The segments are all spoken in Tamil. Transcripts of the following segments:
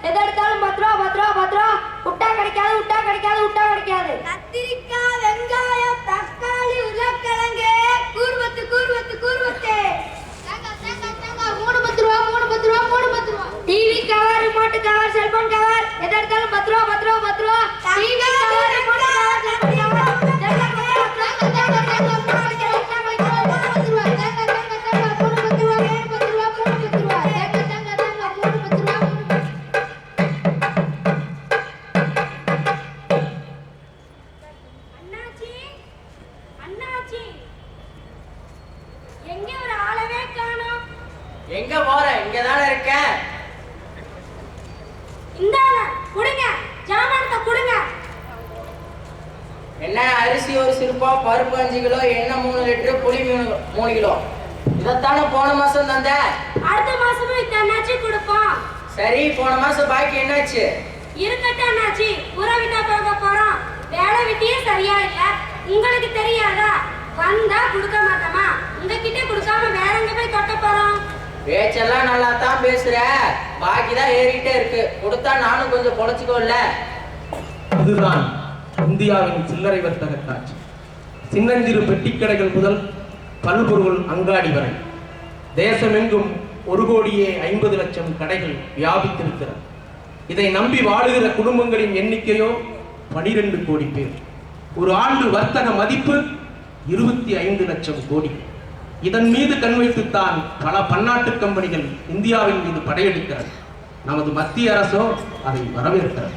எதை எடுத்தாலும் 10 ரூபா 10 ரூபா 10 ரூபா. விட்டா கிடைக்காது விட்டா கிடைக்காது விட்டா கிடைக்காது. கத்திரிக்காய், வெங்காயம், தக்காளி, உருளைக்கிழங்கு, கூர்வத்து கூர்வத்து கூர்வத்து. மூணு 10 ரூபா 10 ரூபா 10 ரூபா. TV cover, remote cover, cellphone cover, எதை எடுத்தாலும் 10 ரூபா 10 ரூபா 10 ரூபா. TV cover, remote cover, cellphone cover, எங்க போற? இங்க தானே இருக்கேன். இந்தாங்க கொடுங்க, ஜாமானத்தை கொடுங்க. என்ன அரிசி ஒரு சிறுப்பா, பருப்பு 5 கிலோ, எண்ணெய் 3 லிட்டர், புளி 3 கிலோ. இதத்தானே போன மாசம் தந்த. அடுத்த மாசமும் இத்தனாச்சு கொடுப்போம். சரி, போன மாசம் பாக்கி என்னாச்சு? இருக்கட்டும் அண்ணாச்சி, உறவிட்டா போக போறோம். வேலை வெட்டியே சரியா இல்ல, உங்களுக்கு தெரியாதா? வந்தா கொடுக்க மாட்டோமா? உங்ககிட்ட கொடுக்காம வேற எங்க போய் கொட்ட போறோம்? பேச்செல்லாம் நல்லா தான் பேசுற, பாக்கிதான் ஏறிட்டே இருக்கு. கொடுத்தா நானும் கொஞ்சம் பொழைச்சுக்கோல்ல. இதுதான் இந்தியாவின் சில்லறை வர்த்தக காட்சி. சின்னஞ்சிறு பெட்டிக்கடைகள் முதல் பல்பொருள் அங்காடி வரை தேசமெங்கும் 1,50,00,000 கடைகள் வியாபித்திருக்கிறது. இதை நம்பி வாழுகிற குடும்பங்களின் எண்ணிக்கையோ 12 கோடி பேர். ஒரு ஆண்டு வர்த்தக மதிப்பு 25 லட்சம் கோடி. இதன் மீது கண் வைத்துத்தான் பல பன்னாட்டு கம்பெனிகள் இந்தியாவின் மீது படையெடுக்கிறது. நமது மத்திய அரசோ அதை வரவேற்கிறது.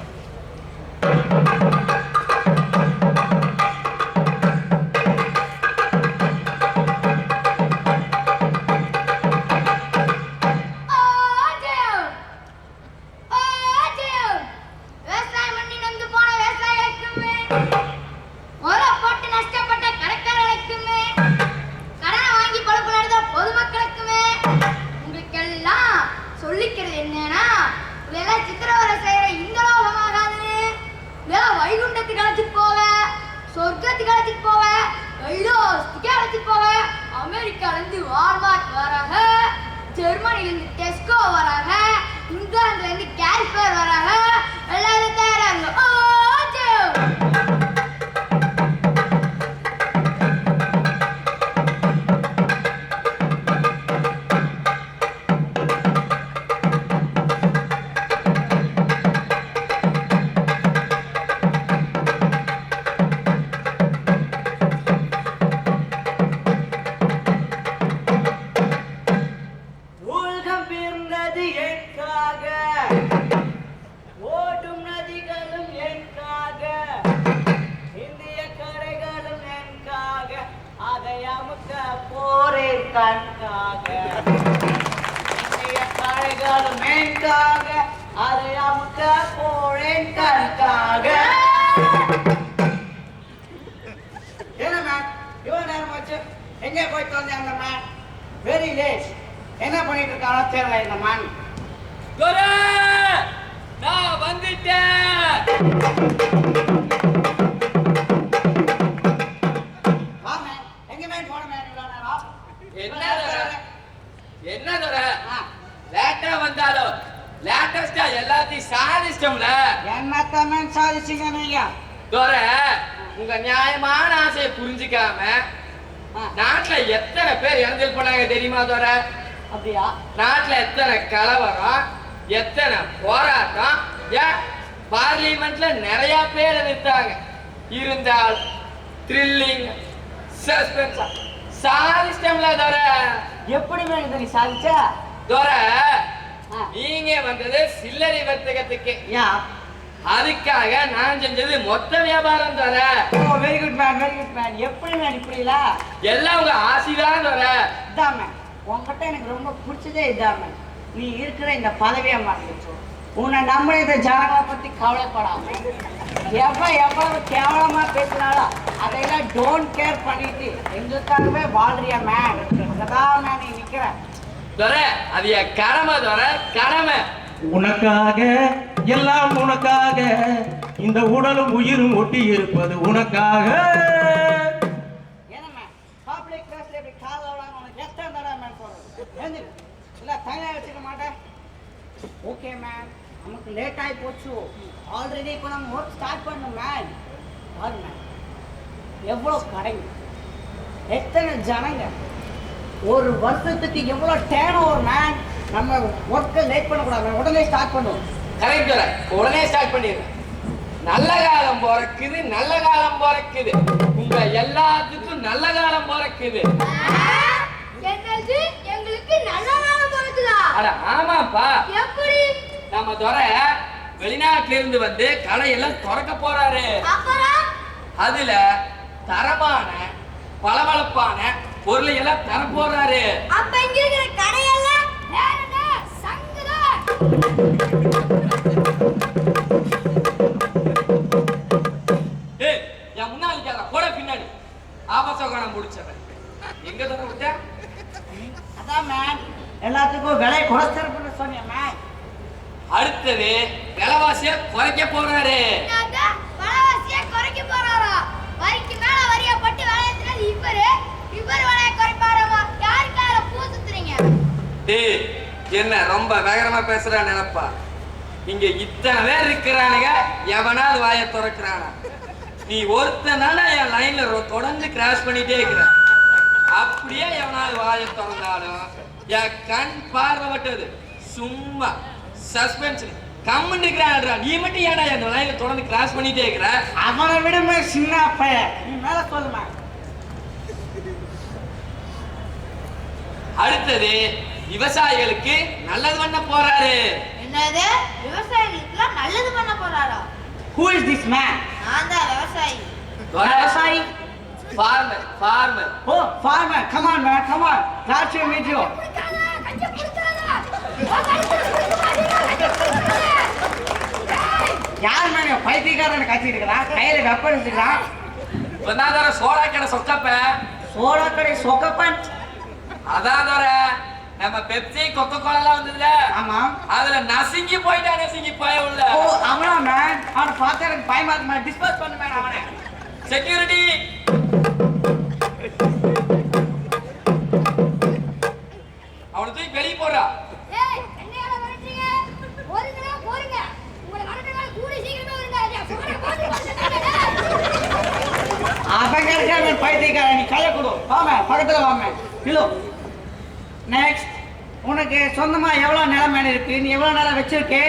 அமெரிக்காலேருந்து வால்மார்ட் வராங்க, ஜெர்மனிலேருந்து டெஸ்கோ வராங்க, இங்கிலாந்துலேருந்து கேரிபேர் வராங்க. எல்லாரும் தயாராங்க. எங்க போயிட்டு வந்தேன் அந்த மேன்? Very late. என்ன பண்ணிட்டு இருக்கானோ தெரியல இந்த மேன். நான் வந்துட்டேன். என்ன தர லேட்டா வந்தாலும் லேட்டஸ்டா எல்லாத்தையும் சாதிச்சிட்டோம்ல. என்னத்தமே சாதிச்சீங்க நீங்க? தோர உங்க நியாயமான ஆசையை புரிஞ்சுக்காம நாட்டுல எத்தனை பேர் இறந்து போனாங்க தெரியுமா தோர? அப்படியா? நாட்டுல எத்தனை கலவரம், எத்தனை போராட்டம், பார்லிமெண்ட்ல நிறைய பேர் நிறுத்தாங்க. இருந்தால் த்ரில்லிங் சஸ்பென்ஸ் சாதிச்சிட்டோம்ல தோர. எப்படி நீ சாதிச்ச தோர? நீங்க வந்தது சில்லறை வர்த்தகத்துக்கு, அதுக்காக நான் செஞ்சது மொத்த வியாபாரம் தோர. Very good man, very good man. எப்படி மேன் இப்படில? எல்லாம் உங்க ஆசைதான் தோர. இதான் மேன், உன்கிட்ட எனக்கு ரொம்ப பிடிச்சதே இதான் மேன். நீ இருக்கிற இந்த பதவியை மாறிடுச்சு. உன்னை நம்ம இந்த ஜனங்களை பத்தி கவலைப்படாம எவ்வளவு கேவலமா பேசினாலும் அதையெல்லாம் டோன்ட் கேர் பண்ணிட்டு எங்களுக்காகவே வாழ்றியா மேன். அதான் மேன் நீ நிக்கிற தோர. அது என் கடமை தோர, கடமை. உனக்காக எல்லாம் உனக்காக, இந்த உடலும் உயிரும் ஒட்டி இருப்பது உனக்காக. என்ன மேன் பப்ளிக் பிளேஸ்ல இப்படி காதலாம் உனக்கு எத்தனை தடவை மேன் போறது? இல்ல தனியா வச்சுக்க மாட்டேன். ஓகே மேன், நமக்கு லேட் ஆகி போச்சு. ஆல்ரெடி இப்போ நம்ம ஒர்க் ஸ்டார்ட் பண்ணோம் மேன். பாருங்க மேன், எவ்வளோ கடைங்க, எத்தனை ஜனங்க, ஒரு வருஷத்துக்கு எவ்வளோ டேர்ன் ஓவர் மேன். நம்ம ஒர்க்கை லேட் பண்ணக்கூடாது, உடனே ஸ்டார்ட் பண்ணுவோம். கரெக்ட் வர உடனே ஸ்டார்ட் பண்ணிடுறேன். நல்ல காலம் பிறக்குது, நல்ல காலம் பிறக்குது. உங்க எல்லாத்துக்கும் நல்ல காலம் பிறக்குது. என்னது எங்களுக்கு நல்ல காலம் பிறக்குதா? அட ஆமாப்பா. எப்படி? நம்ம துரை வெளிநாட்டுல இருந்து வந்து கடையெல்லாம் திறக்க போறாரு. அப்புறம் அதுல தரமான பளபளப்பான பொருளை எல்லாம் தர போறாரு. அப்ப இங்க இருக்கிற கடையெல்லாம் வேறங்க சங்குதா. ஏய், என் முன்னாடி கேட்கற கூட பின்னாடி ஆபசோகனம் முடிச்சவன் எங்க தர விட்ட? அதான் மேன், எல்லாத்துக்கும் விலை குறைச்சிருக்குன்னு சொன்னேன் மேன். அடுத்தது விலைவாசிய குறைக்க போறாரு. என்னது விலைவாசியை குறைக்க போறாரா? வரிக்கு மேல வரியா பட்டு விலையேத்துறது இவரு விலையை குறைப்பாராமா? யாருக்காக பூ சுத்துறீங்க? டேய், என்ன ரொம்ப வேகமா பேசுறா நினைப்பா? இங்க இத்தனை பேர் இருக்கிறானுங்க, எவனாவது வாயை திறக்கிறானா? நீ ஒருத்தனால என் லைன்ல தொடர்ந்து கிராஷ் பண்ணிட்டே இருக்கிற. அப்படியே எவனாவது வாயை திறந்தாலும் என் கண் பார்வைப்பட்டது சும்மா சஸ்பென்ஸ் கம்மன் இருக்கிறான்டா. நீ மட்டும் ஏன்டா அந்த லைன்ல தொடர்ந்து கிராஷ் பண்ணிட்டே இருக்கிற? அவனை விடுமே சின்ன பையன், நீ மேல சொல்லுமா. அடுத்தது விவசாயிகளுக்கு நல்லது பண்ண போறாரு. என்னது விவசாயிகளுக்கு நல்லது பண்ண போறாரா? Who is this man? நான் தான் விவசாயி. விவசாயி? Farmer farmer. Oh, farmer. Come on man, come on. Glad to meet you. யார் மேல பைத்தியக்காரன் கத்திட்டு இருக்கிறான், கையில வெப்பன் வச்சுக்கிறான். இப்பதான் சோடா கடை சொக்கப்ப. சோடா கடை சொக்கப்பன். அதான் நம்ம பெப்சி கொக்கோ கோலா வந்ததுல, ஆமா, அதுல நசுங்கி போயிட்டா. நசுங்கி போய உள்ள. ஓ அவனா மேன், அவனை பார்த்தா எனக்கு பயமா இருக்கு மேன். டிஸ்போஸ் பண்ணு மேன் அவனை. செக்யூரிட்டி. அவனை தூக்கி வெளியே போடுறா. ஏய், என்னையால வரீங்க? போறீங்களா? போறீங்க. உங்களை வரதுனால கூடி சீக்கிரமே வருங்க. ஐயா, போற போறீங்க. அவங்க இருக்க பைத்தியக்காரன், நீ கையை கொடு. வாமே, பக்கத்துல வாமே. இல்லோ நெக்ஸ்ட், உனக்கு சொந்தமா எவ்வளவு நிலம் மேல இருக்கு? நீ எவ்வளவு நிலம் வச்சிருக்கே?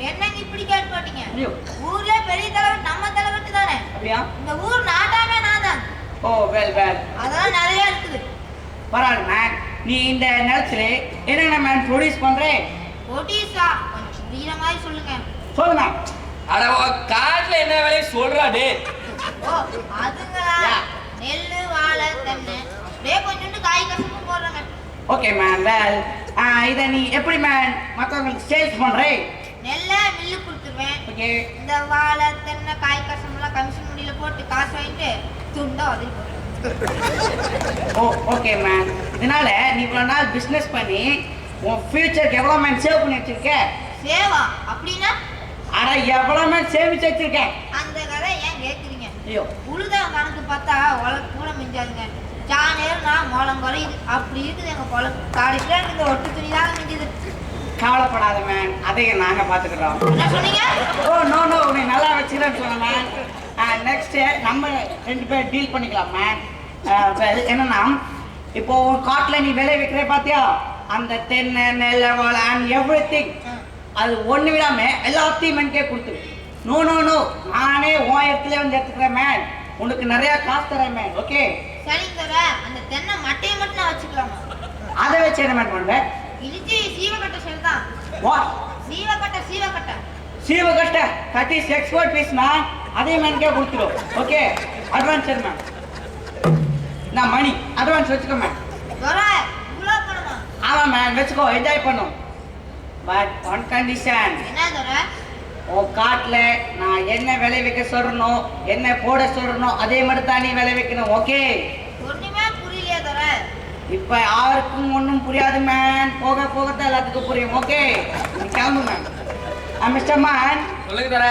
என்னங்க இப்படி கேட்டு போட்டீங்க? ஐயோ, ஊர்ல பெரிய தலைவர் நம்ம தலைவர்ட்டு தானே. அப்படியா? இந்த ஊர் நாட்டாமே நான் தான். ஓ வெல் வெல், அதெல்லாம் நிறைய இருக்குது. பரவாயில்ல மேன். நீ இந்த நிலத்துல என்னென்ன மேன் ப்ரொடியூஸ் பண்றே? ஒடிசா கொஞ்சம் வீர மாதிரி சொல்லுங்க. சொல்லு மேன். அட காட்டுல என்ன வேலையை சொல்றா டே? ஓ அதுங்களா? யா. நெல்லு வாழை தென்னை அப்படியே கொஞ்சோண்டு காய் கசப்பும் போடுறாங்க. ஓகே மேன் வெல், இதை நீ எப்படி மேன் மற்றவங்களுக்கு சேல்ஸ் பண்றே? நெல்லை மில்லு கொடுத்துருவேன். ஓகே. இந்த வாழை தென்னை காய் கசமெல்லாம் கமிஷன் முடியல போட்டு காசு வாங்கிட்டு துண்டா உதவி போடுறேன். ஓ ஓகே மேன். இதனால நீ இவ்வளோ நாள் பிஸ்னஸ் பண்ணி உன் ஃபியூச்சருக்கு எவ்வளோ மேன் சேவ் பண்ணி வச்சிருக்க? சேவா அப்படின்னா? அட எவ்வளோ மேன் சேமிச்சு வச்சிருக்க? அந்த கதை ஏன் கேட்குறீங்க? ஐயோ, உழுதான் கணக்கு பார்த்தா உலக கூட மிஞ்சாதுங்க. சாணேர்னா மோளம் குறையுது. அப்படி இருக்குது எங்க பொழப்பு. கடைசியில் இந்த ஒட்டு துணி தான் மிஞ்சுது. கவலைப்படாத மேன், அதையும் நாங்கள் பார்த்துக்கிறோம். என்ன சொன்னீங்க? ஓ நோ நோ, நீ நல்லா வச்சுக்கிறேன்னு சொன்னேன் மேன். நெக்ஸ்ட் நம்ம 2 பேர் டீல் பண்ணிக்கலாம் மேன். என்னன்னா, இப்போ உன் காட்டில் நீ விலை வைக்கிற பார்த்தியா, அந்த தென்னை நெல் வாழை அண்ட் எவ்ரி திங், அது ஒன்று விடாம எல்லாத்தையும் மென்கே கொடுத்துரு. நோ நோ நோ, நானே உன் இடத்துல வந்து எடுத்துக்கிறேன் மேன். உனக்கு நிறைய காசு தரேன் மேன். ஓகே? சரி தர அந்த தென்னை மட்டையை மட்டும் நான் வச்சுக்கலாமா? அதை வச்சு என்ன மேன் பண்ணுவேன்? இடிச்சு சீவக்கட்டை சரிதான். வாட்? சீவக்கட்டை சீவக்கட்டை. சீவகஷ்ட that is export piece man. அதே மேன்கே கொடுத்துரும். ஓகே? அட்வான்ஸ் சரி மேம். நான் மணி அட்வான்ஸ் வச்சுக்கோ மேம். வர இவ்வளோ பணமா? ஆமாம் மேம், வச்சுக்கோ, என்ஜாய் பண்ணும். பட் ஒன் கண்டிஷன், என்ன தர? உன் காட்டில் நான் என்ன விளை வைக்க சொல்றனோ, என்ன போட சொல்றனோ, அதே மாதிரி தான் நீ விளை வைக்கணும். ஓகே? ஒண்ணுமே புரியலையே தர. இப்போ யாருக்கும் ஒன்றும் புரியாது மேன். போக போகத்தான் எல்லாத்துக்கும் புரியும். ஓகே? கிளம்பு மேம். மிஸ்டர் மேன், சொல்லுங்க தர.